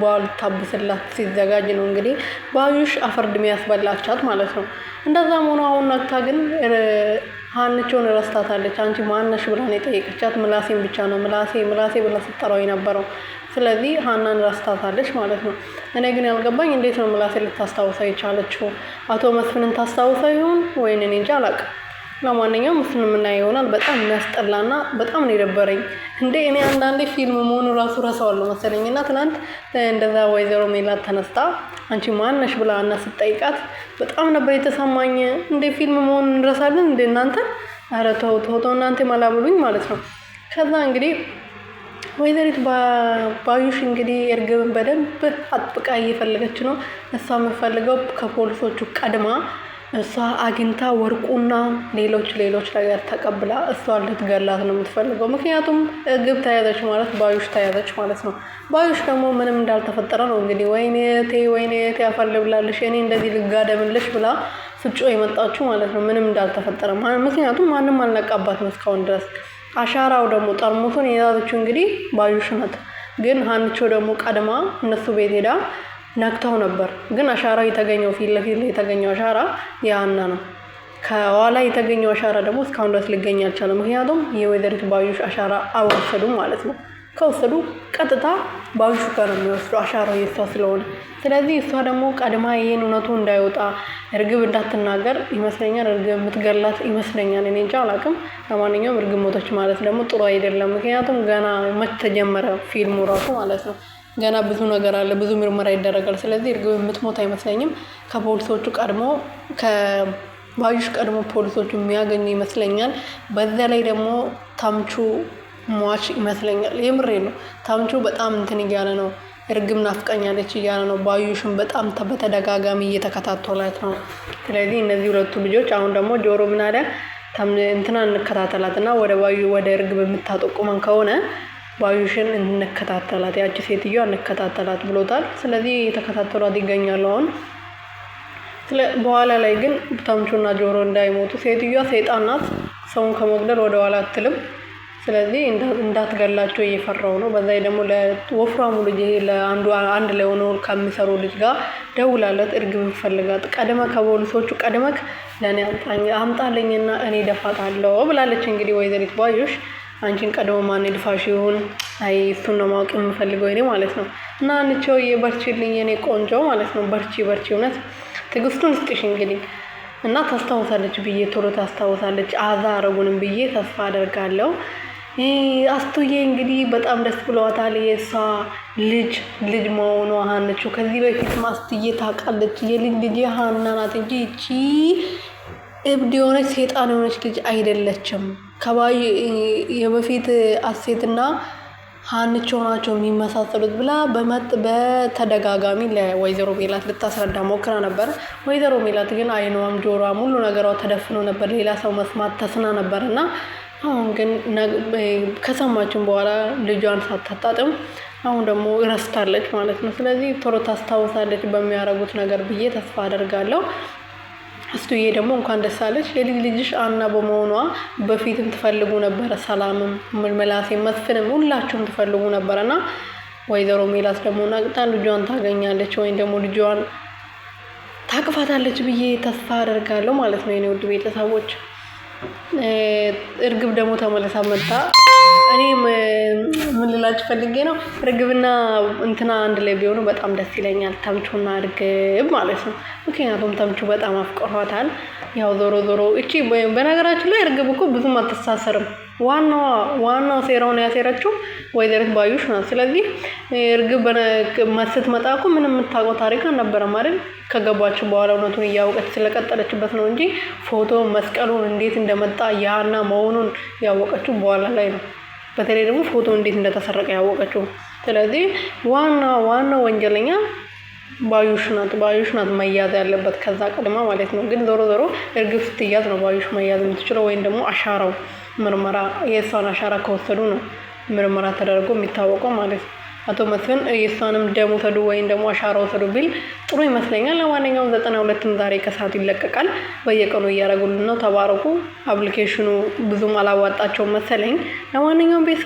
ባል ታብስላት ሲዘጋጅ ነው እንግዲህ ባዩሽ አፈርድሜ ያስበላቻት ማለት ነው። እንደዛም ሆኖ አሁን ነግታ ግን ሀንቾን ረስታታለች። አንቺ ማነሽ ብላ ነው የጠየቀቻት። ምላሴን ብቻ ነው ምላሴ ብላ ስትጠራው የነበረው። ስለዚህ ሀናን ረስታታለች ማለት ነው። እኔ ግን ያልገባኝ እንዴት ነው ምላሴ ልታስታውሰው የቻለችው? አቶ መስፍንን ታስታውሰው ይሆን ወይን እኔ እንጃ አላውቅም። ለማንኛውም እሱን የምናየው ይሆናል። በጣም የሚያስጠላና በጣም ነው የደበረኝ። እኔ አንዳንዴ ፊልም መሆኑ ራሱ ረሳዋለሁ መሰለኝና ትናንት እንደዛ ወይዘሮ ሜላት ተነስታ አንቺ ማነሽ ብላ እና ስትጠይቃት በጣም ነበር የተሰማኝ። ፊልም መሆኑን እንረሳለን እንደ እናንተ? ኧረ ተው እናንተ ማላብሉኝ ማለት ነው። ከዛ እንግዲህ ወይዘሪት ባዩሽ እንግዲህ እርግብን በደንብ አጥብቃ እየፈለገች ነው። እሷ የምትፈልገው ከፖሊሶቹ ቀድማ እሷ አግኝታ ወርቁና ሌሎች ነገር ተቀብላ እሷ ልትገላት ነው የምትፈልገው። ምክንያቱም እርግብ ተያዘች ማለት ባዩሽ ተያዘች ማለት ነው። ባዩሽ ደግሞ ምንም እንዳልተፈጠረ ነው እንግዲህ ወይኔ እቴ አፈልብላለሽ እኔ እንደዚህ ልጋደምልሽ ብላ ስጮ የመጣችሁ ማለት ነው። ምንም እንዳልተፈጠረ ምክንያቱም ማንም አልነቃባትም እስካሁን ድረስ። አሻራው ደግሞ ጠርሙሱን የያዘችው እንግዲህ ባዩሽ ናት። ግን ሀንቾ ደግሞ ቀድማ እነሱ ቤት ሄዳ ነክተው ነበር። ግን አሻራው የተገኘው ፊት ለፊት የተገኘው አሻራ ያና ነው። ከኋላ የተገኘው አሻራ ደግሞ እስካሁን ድረስ ሊገኝ አልቻለም። ምክንያቱም የወይዘሪት ባዩሽ አሻራ አልወሰዱም ማለት ነው። ከወሰዱ ቀጥታ ባዩሽ ጋር ነው የሚወስዱ አሻራው የእሷ ስለሆነ። ስለዚህ እሷ ደግሞ ቀድማ ይሄን እውነቱ እንዳይወጣ እርግብ እንዳትናገር ይመስለኛል። እርግብ የምትገላት ይመስለኛል። እኔ እንጃ አላውቅም። ለማንኛውም እርግብ ሞተች ማለት ደግሞ ጥሩ አይደለም። ምክንያቱም ገና መች ተጀመረ ፊልሙ ራሱ ማለት ነው። ገና ብዙ ነገር አለ፣ ብዙ ምርመራ ይደረጋል። ስለዚህ እርግብ የምትሞት አይመስለኝም። ከፖሊሶቹ ቀድሞ ከባዩሽ ቀድሞ ፖሊሶቹ የሚያገኙ ይመስለኛል። በዛ ላይ ደግሞ ታምቹ ሟች ይመስለኛል። የምሬ ነው። ታምቹ በጣም እያለ ነው። እርግብ ናፍቀኛለች እያለ ነው። ባዩሽን በጣም በተደጋጋሚ እየተከታተላት ነው። ስለዚህ እነዚህ ሁለቱ ልጆች አሁን ደግሞ ጆሮ ምን አለ እንከታተላትና ወደ እርግብ የምታጠቁመን ከሆነ ባዩሽን እንከታተላት፣ ያቺ ሴትዮዋ እንከታተላት ብሎታል። ስለዚህ የተከታተሏት ይገኛሉ አሁን። በኋላ ላይ ግን ታምቹና ጆሮ እንዳይሞቱ፣ ሴትዮዋ ሰይጣን ናት፣ ሰውን ከመግደል ወደ ኋላ አትልም። ስለዚህ እንዳትገላቸው እየፈራው ነው። በዛይ ደግሞ ለወፍራሙ ልጅ አንድ ላይ ሆኖ ከሚሰሩ ልጅ ጋር ደውላለት እርግብ ፈልጋት ከፖሊሶቹ ቀድመክ ለኔ አምጣልኝና እኔ ደፋታለሁ ብላለች። እንግዲህ ወይዘሪት ባዩሽ አንቺን ቀድሞ ማን ይድፋሽ ይሁን እሱን ነው ማወቅ የምፈልገው እኔ ማለት ነው። እና አንቺው የበርቺልኝ የኔ ቆንጆ ማለት ነው። በርቺ እውነት ትዕግስቱን ስጥሽ እንግዲህ። እና ታስታውሳለች ብዬ ቶሎ ታስታውሳለች አዛ አረጉንም ብዬ ተስፋ አደርጋለሁ። አስቱዬ እንግዲህ በጣም ደስ ብሏታል። የሷ ልጅ መሆኗ ሀንቾ ከዚህ በፊት አስቱዬ ታውቃለች። የልጅ ሀና ናት እንጂ እቺ እብድ የሆነች ሰይጣን የሆነች ልጅ አይደለችም። የበፊት አሴትና ሀንቾ ናቸው የሚመሳሰሉት ብላ በተደጋጋሚ ለወይዘሮ ሜላት ልታስረዳ ሞክራ ነበር። ወይዘሮ ሜላት ግን አይኗም ጆሮዋም ሁሉ ነገሯ ተደፍኖ ነበር። ሌላ ሰው መስማት ተስና ነበርና አሁን ግን ከሰማችን በኋላ ልጇን ሳታጣጥም አሁን ደግሞ ረስታለች ማለት ነው። ስለዚህ ቶሎ ታስታውሳለች በሚያረጉት ነገር ብዬ ተስፋ አደርጋለሁ። አስቱዬ ደግሞ እንኳን ደስ አለሽ። ልጅሽ አና በመሆኗ በፊትም ትፈልጉ ነበር። ሰላምም ምላሴ መስፍንም ሁላችሁም ትፈልጉ ነበርና ወይዘሮ ሜላት ደግሞ ነቅታ ልጇን ታገኛለች ወይም ደግሞ ልጇን ታቅፋታለች ብዬ ተስፋ አደርጋለሁ ማለት ነው። የኔ ውድ ቤተሰቦች እርግብ ደግሞ ተመለሳ መጣ። እኔ ምን ልላችሁ ፈልጌ ነው እርግብና አንድ ላይ ቢሆኑ በጣም ደስ ይለኛል። ታምቹና እርግብ ማለት ነው። ምክንያቱም ታምቹ በጣም አፍቅሯታል። ያው ዞሮ እቺ በነገራችን ላይ እርግብ እኮ ብዙም አትሳሰርም። ዋናው ሴራውን ያሴረችው ወይዘሪት ባዩሽ ናት። ስለዚህ እርግብ ስትመጣ እኮ ምንም የምታውቀው ታሪክ አልነበረም አይደል? ከገባች በኋላ እውነቱን እያወቀች ስለቀጠለችበት ነው እንጂ ፎቶ መስቀሉን እንዴት እንደመጣ ያና መሆኑን ያወቀችው በኋላ ላይ ነው። በተለይ ደግሞ ፎቶ እንዴት እንደተሰረቀ ያወቀችው። ስለዚህ ዋናው ወንጀለኛ ባዩሽ ናት መያዝ ያለበት ከዛ ቀድማ ማለት ነው። ግን ዞሮ እርግብ ስትያዝ ነው ባዩሽ መያዝ የምትችለው ወይም ደግሞ አሻራው ምርመራ የእሷን አሻራ ከወሰዱ ነው ምርመራ ተደርጎ የሚታወቀው ማለት ነው። አቶ መስፍን የእሷንም ደም ውሰዱ ወይም ደግሞ አሻራ ውሰዱ ቢል ጥሩ ይመስለኛል። ለማንኛውም 92ም ዛሬ ከሰዓት ይለቀቃል። በየቀኑ እያደረጉልን ነው። ተባረኩ። አፕሊኬሽኑ ብዙም አላዋጣቸውም መሰለኝ። ለማንኛውም ቤተሰቡ